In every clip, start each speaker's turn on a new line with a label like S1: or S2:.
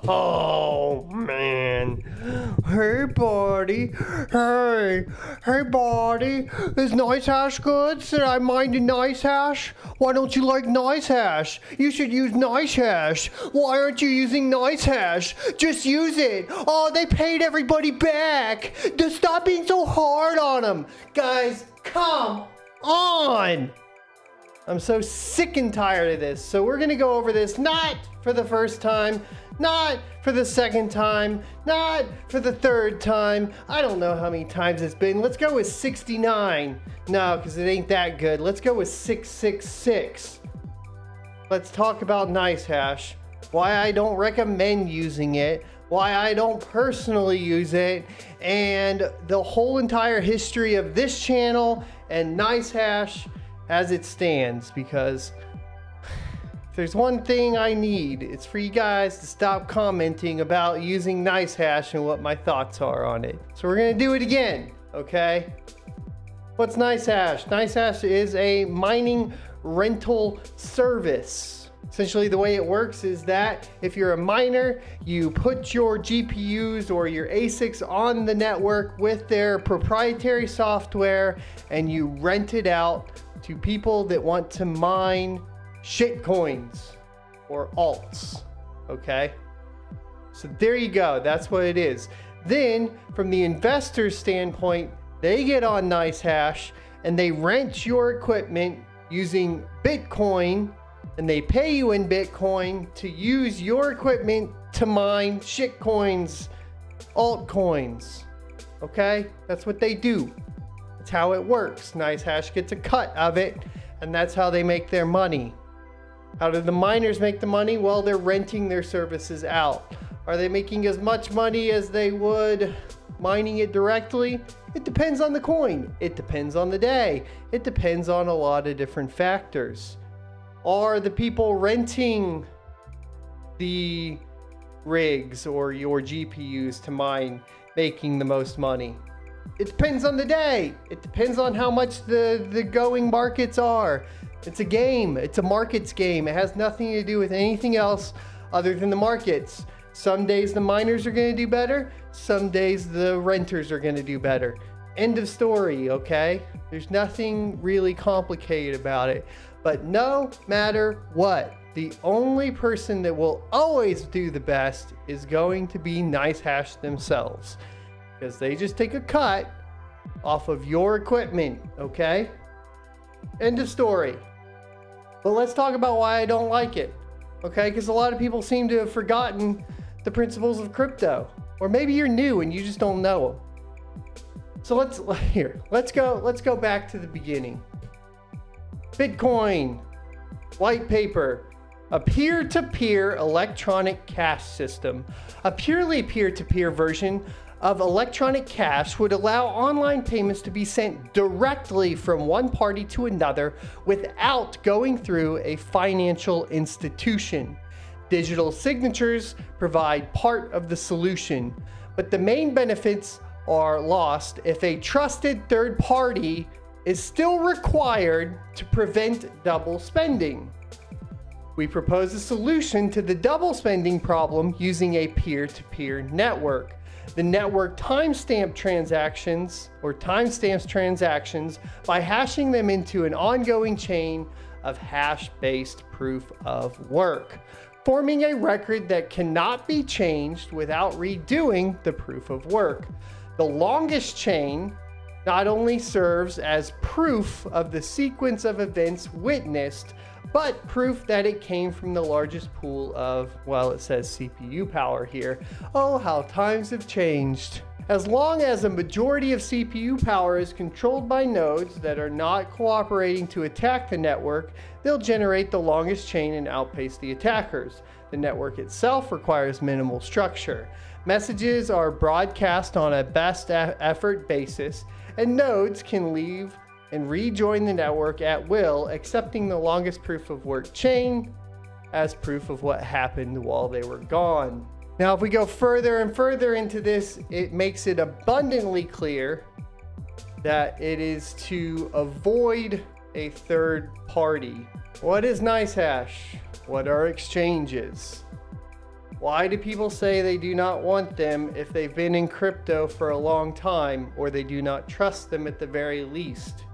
S1: Oh, man. Hey, buddy. Hey, buddy. Is Nicehash good? Should I mind a Nicehash? Why don't you like Nicehash? You should use Nicehash. Why aren't you using Nicehash? Just use it. Oh, they paid everybody back. Just stop being so hard on them. Guys, come on. I'm so sick and tired of this. So we're gonna go over this not for the first time, not for the second time, not for the third time. I don't know how many times it's been. Let's go with 69. No, because it ain't that good. Let's go with 666. Let's talk about Nicehash. Why I don't recommend using it, why I don't personally use it, and the whole entire history of this channel and Nicehash as it stands, because if there's one thing I need, it's for you guys to stop commenting about using Nicehash and what my thoughts are on it. So we're gonna do it again, okay? What's Nicehash? Nicehash is a mining rental service. Essentially the way it works is that if you're a miner, you put your GPUs or your ASICs on the network with their proprietary software and you rent it out to people that want to mine shitcoins or alts, okay? So there you go, that's what it is. Then from the investor's standpoint, they get on Nicehash and they rent your equipment using Bitcoin, and they pay you in Bitcoin to use your equipment to mine shitcoins, altcoins, okay? That's what they do. That's how it works. Nicehash gets a cut of it, and that's how they make their money. How do the miners make the money? Well, they're renting their services out. Are they making as much money as they would mining it directly? It depends on the coin. It depends on the day. It depends on a lot of different factors. Are the people renting the rigs or your GPUs to mine making the most money? It depends on the day. It depends on how much the going markets are. It's a game. It's a markets game. It has nothing to do with anything else other than the markets. Some days the miners are going to do better. Some days the renters are going to do better. End of story, okay? There's nothing really complicated about it. But no matter what, the only person that will always do the best is going to be Nicehash themselves, because they just take a cut off of your equipment, okay? End of story. But let's talk about why I don't like it, okay? Because a lot of people seem to have forgotten the principles of crypto, or maybe you're new and you just don't know them. So let's go back to the beginning. Bitcoin, white paper, a peer-to-peer electronic cash system. A purely peer-to-peer version of electronic cash would allow online payments to be sent directly from one party to another without going through a financial institution. Digital signatures provide part of the solution, but the main benefits are lost if a trusted third party is still required to prevent double spending. We propose a solution to the double spending problem using a peer-to-peer network. The network timestamps transactions by hashing them into an ongoing chain of hash-based proof of work, forming a record that cannot be changed without redoing the proof of work. The longest chain not only serves as proof of the sequence of events witnessed, but proof that it came from the largest pool of, well, it says CPU power here. Oh, how times have changed. As long as a majority of CPU power is controlled by nodes that are not cooperating to attack the network, they'll generate the longest chain and outpace the attackers. The network itself requires minimal structure. Messages are broadcast on a best effort basis, and nodes can leave and rejoin the network at will, accepting the longest proof of work chain as proof of what happened while they were gone. Now, if we go further and further into this, it makes it abundantly clear that it is to avoid a third party. What is Nicehash? What are exchanges? Why do people say they do not want them if they've been in crypto for a long time, or they do not trust them at the very least?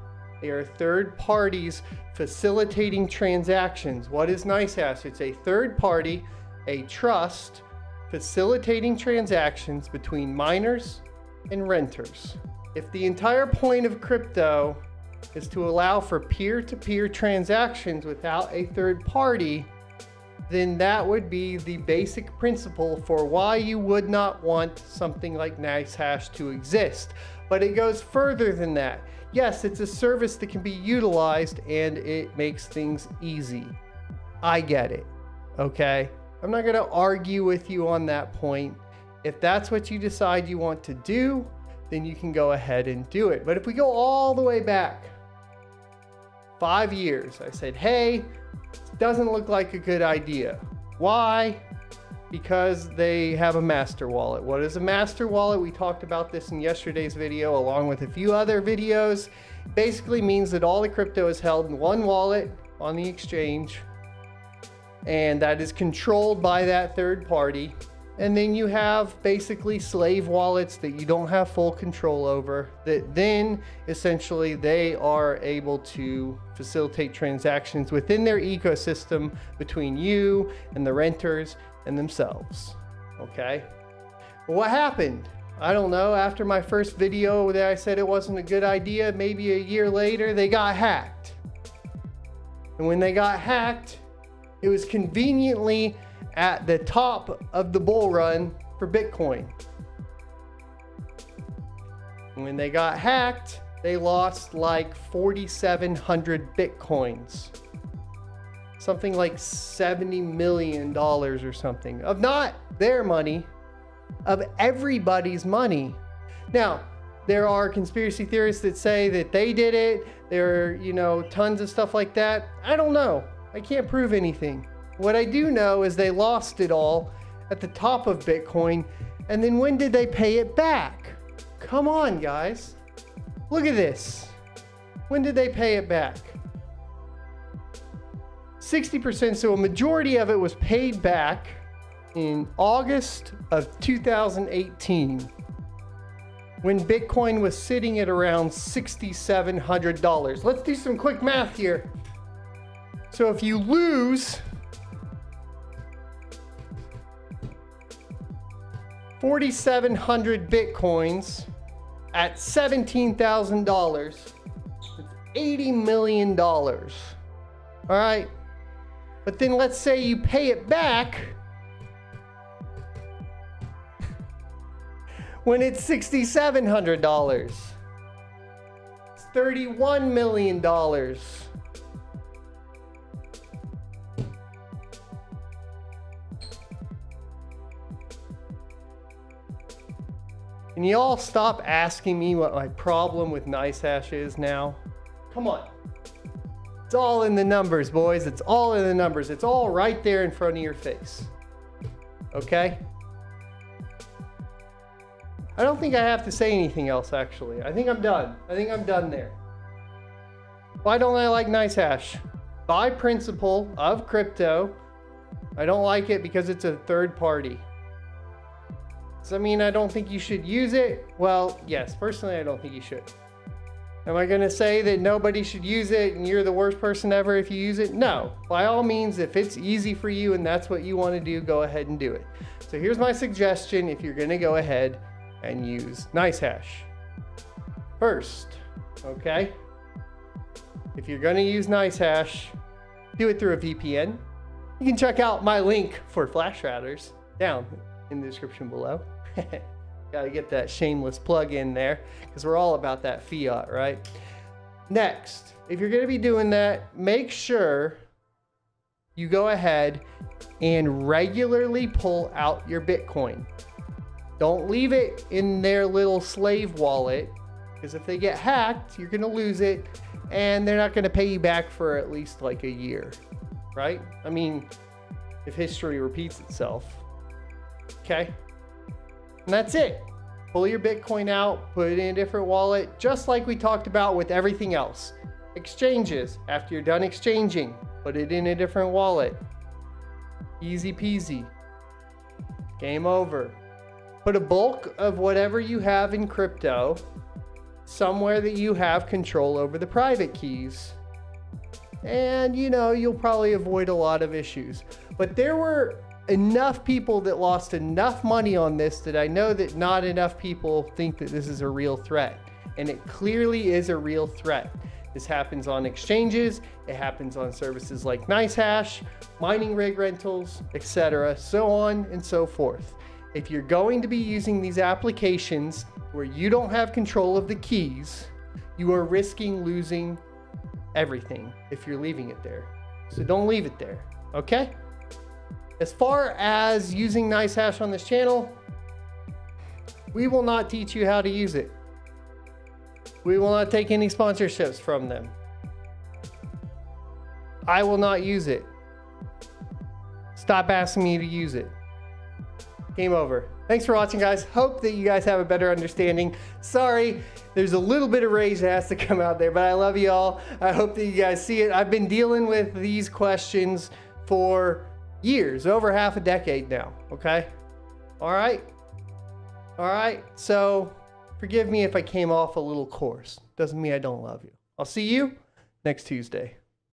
S1: They are third parties facilitating transactions. What is Nicehash? It's a third party, a trust, facilitating transactions between miners and renters. If the entire point of crypto is to allow for peer-to-peer transactions without a third party, then that would be the basic principle for why you would not want something like Nicehash to exist. But it goes further than that. Yes, it's a service that can be utilized and it makes things easy. I get it, okay? I'm not gonna argue with you on that point. If that's what you decide you want to do, then you can go ahead and do it. But if we go all the way back 5 years, I said, hey, doesn't look like a good idea. Why? Because they have a master wallet. What is a master wallet? We talked about this in yesterday's video along with a few other videos. Basically means that all the crypto is held in one wallet on the exchange, and that is controlled by that third party. And then you have basically slave wallets that you don't have full control over, that then essentially they are able to facilitate transactions within their ecosystem between you and the renters and themselves. Okay? Well, what happened? I don't know. After my first video that I said it wasn't a good idea, maybe a year later, they got hacked. And when they got hacked, it was conveniently at the top of the bull run for Bitcoin. And when they got hacked, they lost like 4,700 Bitcoins. Something like $70 million or something. Of not their money, of everybody's money. Now, there are conspiracy theorists that say that they did it. There are, tons of stuff like that. I don't know. I can't prove anything. What I do know is they lost it all at the top of Bitcoin. And then when did they pay it back? Come on, guys. Look at this. When did they pay it back? 60%, so a majority of it was paid back in August of 2018, when Bitcoin was sitting at around $6,700. Let's do some quick math here. So if you lose 4,700 Bitcoins at $17,000, it's $80 million. All right. But then let's say you pay it back when it's $6,700. It's $31 million. Can you all stop asking me what my problem with Nicehash is now? Come on. It's all in the numbers, boys. It's all in the numbers. It's all right there in front of your face. Okay? I don't think I have to say anything else, actually. I think I'm done. I think I'm done there. Why don't I like Nicehash? By principle of crypto, I don't like it because it's a third party. Does that mean I don't think you should use it? Well, yes, personally, I don't think you should. Am I gonna say that nobody should use it and you're the worst person ever if you use it? No. By all means, if it's easy for you and that's what you want to do, go ahead and do it. So here's my suggestion if you're gonna go ahead and use Nicehash. First, okay? If you're gonna use Nicehash, do it through a VPN. You can check out my link for flash routers down in the description below. Gotta get that shameless plug in there because we're all about that fiat, right? Next, if you're gonna be doing that, make sure you go ahead and regularly pull out your Bitcoin. Don't leave it in their little slave wallet, because if they get hacked, you're gonna lose it and they're not gonna pay you back for at least like a year, right? I mean, if history repeats itself. Okay? And that's it. Pull your Bitcoin out, put it in a different wallet, just like we talked about with everything else. Exchanges, after you're done exchanging, put it in a different wallet. Easy peasy. Game over. Put a bulk of whatever you have in crypto somewhere that you have control over the private keys. And you know, you'll probably avoid a lot of issues. But there were enough people that lost enough money on this that I know that not enough people think that this is a real threat. And it clearly is a real threat. This happens on exchanges, it happens on services like Nicehash, mining rig rentals, etc., so on and so forth. If you're going to be using these applications where you don't have control of the keys, you are risking losing everything if you're leaving it there. So don't leave it there, okay? As far as using Nicehash on this channel, we will not teach you how to use it. We will not take any sponsorships from them. I will not use it. Stop asking me to use it. Game over. Thanks for watching, guys. Hope that you guys have a better understanding. Sorry, there's a little bit of rage that has to come out there, but I love you all. I hope that you guys see it. I've been dealing with these questions for years, over half a decade now, okay? All right? All right, so forgive me if I came off a little coarse. Doesn't mean I don't love you. I'll see you next Tuesday.